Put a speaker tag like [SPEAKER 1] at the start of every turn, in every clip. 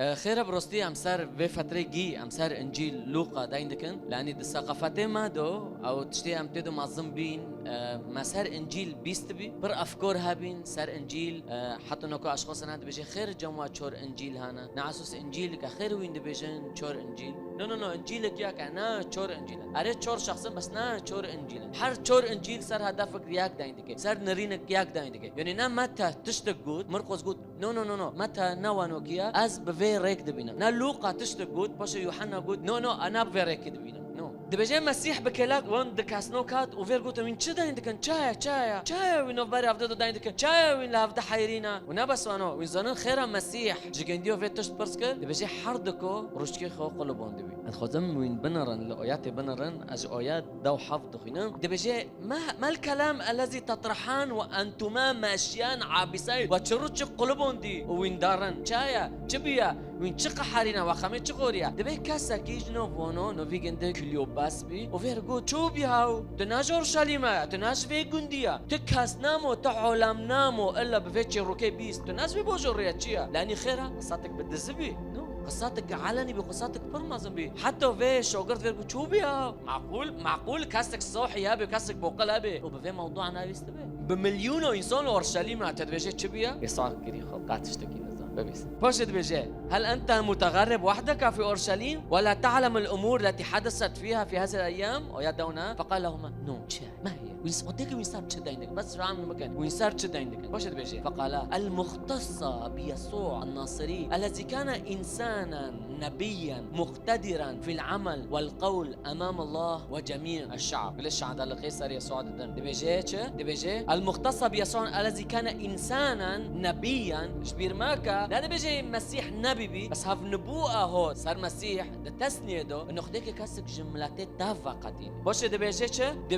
[SPEAKER 1] خير بروستي امسار بفترة جي امسار انجيل لوقا دايندكن لاني الثقافتين ما دو او تشتي امتدو معظم بين مسار انجيل بيستبي بر افكار هابين سر انجيل حتى نكو اشخاص هاد بيجي خير جماعة شور انجيل هانا نعسوس انجيل كخير وين دبيجن شور انجيل نو انجيلك يا كنا شور انجيل اريد شور شخصا بس نا شور انجيل هر شور انجيل سر هدفك ياك دايندك سر نرينك ياك دايندك يعني نا متى تشتق جود مرقص جود نو متى نوانوكيا از بفي ريك دبينا نا لوقا تشتق جود باش يوحنا جود نو انا بفي ريك دبينا نو دبيجي مسيح بكلاك وان دكاسنوكات وفير جود من شدا عندك تشايا وين باري افدو دايندك تشايا وين لافد حيرينا ونبس وانو وين زنن خير مسيح جيجنديو في تشت برسكل دبيجي حردكو روشكي خو قلبون دبي الخزم وين بنرن لآيات بنرن از آيات دو حفظ خينا دبيجي ما الكلام الذي تطرحان وانتما ماشيان عابسين وتشرج قلبون دي وين دارن تشايا تبيا وين تشق حرينا وخمي تشغوريا دبي كاسا كيجنو فونو نو فيجند كليو باسبي وفيرغو تشوبي هاو تناجور شاليما تناج في جنديا تكاس نامو تعلم نامو الا بفيتشي روكي بيس تناج في بوجوريا تشيا لاني خيرها قصتك بالدزبي نو قصاتك علني بقصاتك برمزن بي حتى في شوغرت فيرغو تشوبي هاو معقول كاستك صوحي هابي كاستك بوقل هابي وبفي موضوع ناوي استبي بمليون انسان اورشليم تدبيجي تشبيا يسوع كريخو قاتشتكي ببيس باشد بيجي هل أنت متغرب وحدك في أورشليم ولا تعلم الأمور التي حدثت فيها في هذه الأيام ويدعونا فقال لهما نو ما هي وديك وين صار تشد عندك بس رام المكان وين صار تشد عندك باشد بيجي فقال المختصة بيسوع الناصري الذي كان إنسانا نبيا مقتدرا في العمل والقول أمام الله وجميع الشعب ليش عند القيصر يسوع دي بيجي المختصة بيسوع الذي كان إنسانا نبيا شبير ماكا لا بيجي مسيح نبي بي بس هاف نبوءة هو صار مسيح ده تسنية دو انه خديك كاسك جملتين تافقتين باش دي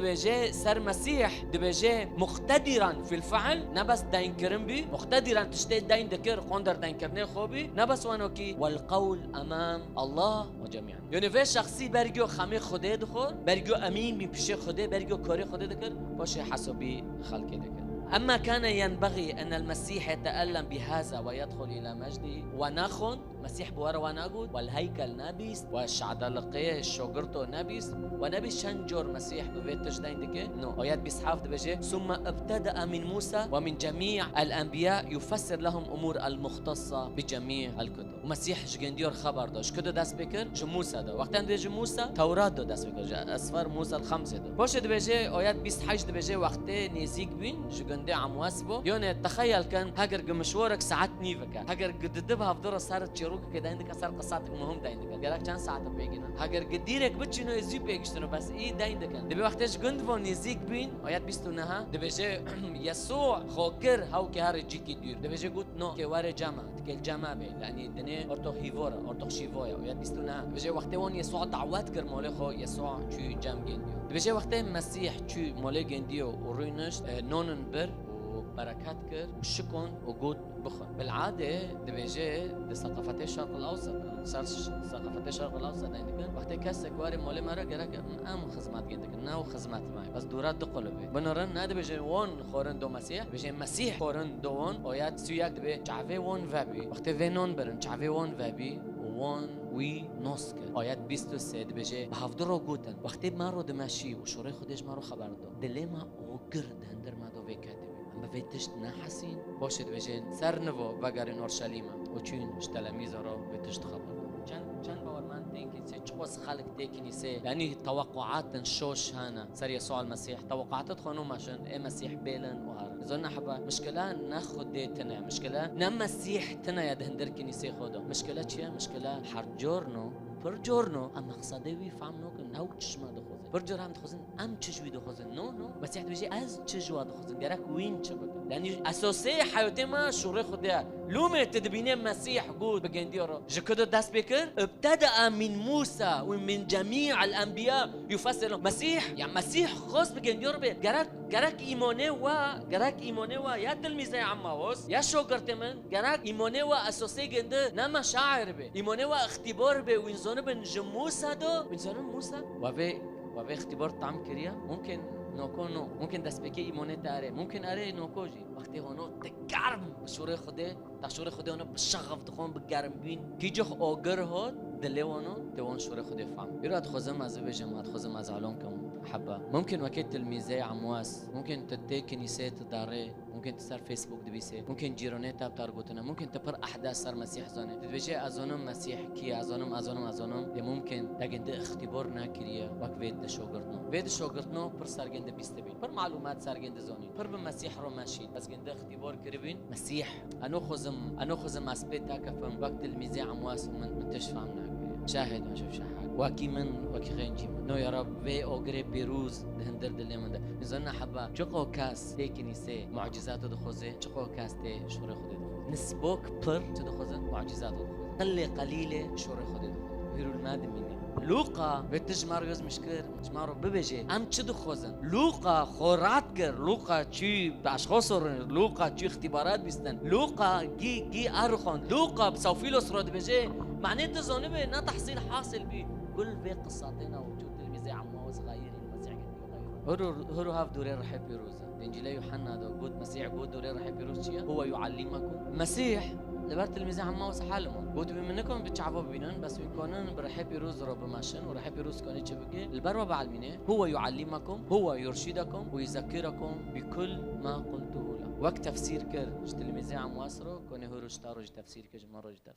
[SPEAKER 1] بيجي صار مسيح دي بيجي مقتدرا في الفعل نبس داين كرمبي مقتدرا تشتي داين دكر قندر داين كرني خوبي نبس وانوكي والقول امام الله وجميعا يعني في شخصي برجو خمي خده دخور برجو امين بي بشي خده برجو كوري خده دكر باش حسبي خلق دكر أما كان ينبغي أن المسيح يتألم بهذا ويدخل إلى مجده ونخن مسيح بورا وناجود والهيكل نابيس والشعدلقية الشوجرتو نابيس ونبيس شنجور مسيح ببيت تجدين دكي نو آيات بيسحاف دبجي ثم ابتدأ من موسى ومن جميع الأنبياء يفسر لهم أمور المختصة بجميع الكتب ومسيح جنديور خبر داش كده داس بكر جموسى ده وقتا دبجي موسى توراة ده داس بكر أسفار موسى الخمسة ده باش دبجي آيات بيسحاج دبجي وقتا نيزيك بين جندي عم واسبه يوني تخيل كان هاجر مشوارك ساعات نيفك هاجر قددبها في دورة صارت شروك كده عندك صار قصاتك مهم ده عندك قالك كان ساعات بيجينا هاجر قديرك بتشنو يزيب بيجشتنو بس ايه ده عندك دبي وقتش جند فون يزيك بين ويات بيستونها دبي جي يسوع خوكر هاو كهار جيكي دير دبي جي قلت نو كوار جامع تكل جامع بي يعني الدنيا أرتو هيفورا أرتو شيفويا ويات بيستونها دبي جي وقت وان يسوع دعوات كر ماله خو يسوع شو جام جنديو دبي جي وقت مسيح شو ماله جنديو ورينش نونن بر بركات كر وشكون وجود بخن بالعادة دبيجي دي ثقافات الشرق الأوسط صار ثقافات الشرق الأوسط عندك وقت كاسك واري مولي مرة جرك أم خدمات عندك ناو خدمات معي بس دورات دقلبي بنورن نادي بيجي وون خورن دو مسيح بيجي مسيح خورن دو وون ويات سوياك دبي شعفي وون فابي وقت فينون برن شعفي وون فابي وون وي نوسكر آيات 23 بيجي بحفظرو جوتن وقت ما رو دمشي وشوري خديش ما رو خبر دو دلما وقرد هندر ما دو فيكاتي بفيتشت نحسين باشد بجين سرنفو بقرين أورشليما وچين تلاميذ رو بتشت خبر چند باورمند تینکی سه چقوس خلق تيكني سه يعني توقعات شوش هانا سر يسوع المسيح توقعات خانو ماشن اي مسيح بيلن وهار زلنا حبا مشكلة ناخد ديتنا مشكلة نم مسيح تنا يدهندر كنيسة خدا مشكلة چيا مشكلة حرجورنو برجورنو ام مقصدوي فهمنو که نو چشما دخوزن برجور هم دخوزن ام چجوی دخوزن نو مسیح بيجي از چجوا دخوزن گرک وين چبك لاني اساسي حياتي ما شوري خدها لومه تدبيني مسيح قود بجنديرو جكدو داس بكر ابتدأ من موسى ومن جميع الانبياء يفسر مسيح يعني مسيح خاص بجنديرو به گرک ایمانه و یا تلمیذه عماوس یا شوگرت من گرک ایمانه و اساسي گنده نما شاعر به ایمانه و اختبار به وینزانه بن جموسى دو وینزانه موسى و به اختبار طعم كريا ممكن نوکو نو ممكن دست بکی ایمانت اره ممكن اره نوکو جی وقتی هونو تگرم شور خوده تا شور خوده هونو بشغف دخون بگرم بین کی جخ آگر هات دلوانو دوان شور خوده فهم يراد خزم از بجماعت خزم از علومكم حبة ممكن وقت تلميذي عمواس ممكن تدي كنيسة تداري ممكن تسار فيسبوك دبيسه ممكن جيرونيتا بتارجوتنا ممكن تبر احداث صار مسيح زانه تتوجه ازونم مسيح كي ازونم دي ممكن تاجند اختبار ناكريا وقت فيد شوغرتنو پر سرگند بيستبين پر معلومات سرگند زوني پر بمسيح رو ماشي بس جند اختبار كربين مسيح انو خزم اسبيتا كفم وقت تلميذي عمواس من تشفعنا شاهد ما شوف شحات واكي من واكي خينجي من نو يا رب في اوغري بيروز دهندر دلي من ده نزلنا حبا چقو كاس تي كنيسه معجزات دخوزه چقو كاس تي شور خود دخوزه نسبوك پر تدخوزه معجزات دخوزه قلي قليله شور خود دخوزه هيرو المادم مني لوقا بتجمار يوز مشكر جمارو ببجي ام چه دخوزن لوقا خورات كر لوقا چي باشخاص لوقا چي اختبارات بيستن لوقا جي ارخون لوقا بسوفيلوس رود بجي معناته زونبه نا تحصيل حاصل بي كل في قصاتنا وجود تلميذي عمو صغير المسيح قد يغير هرو هاف دوري رح بيروزا انجيل يوحنا دو قد مسيح قد دوري رح بيروز هو يعلمكم مسيح لبر تلميذي عمو سحالمون قد منكم بتشعبوا بينن بس بيكونن برح بيروز رو بماشن ورح بيروز كوني تشبكي البر بعلمينه هو يعلمكم هو يرشدكم ويذكركم بكل ما قلته له وقت تفسير كر تلميذي عمو اسرو كوني هرو اشتارو تفسير كج مرو تفسير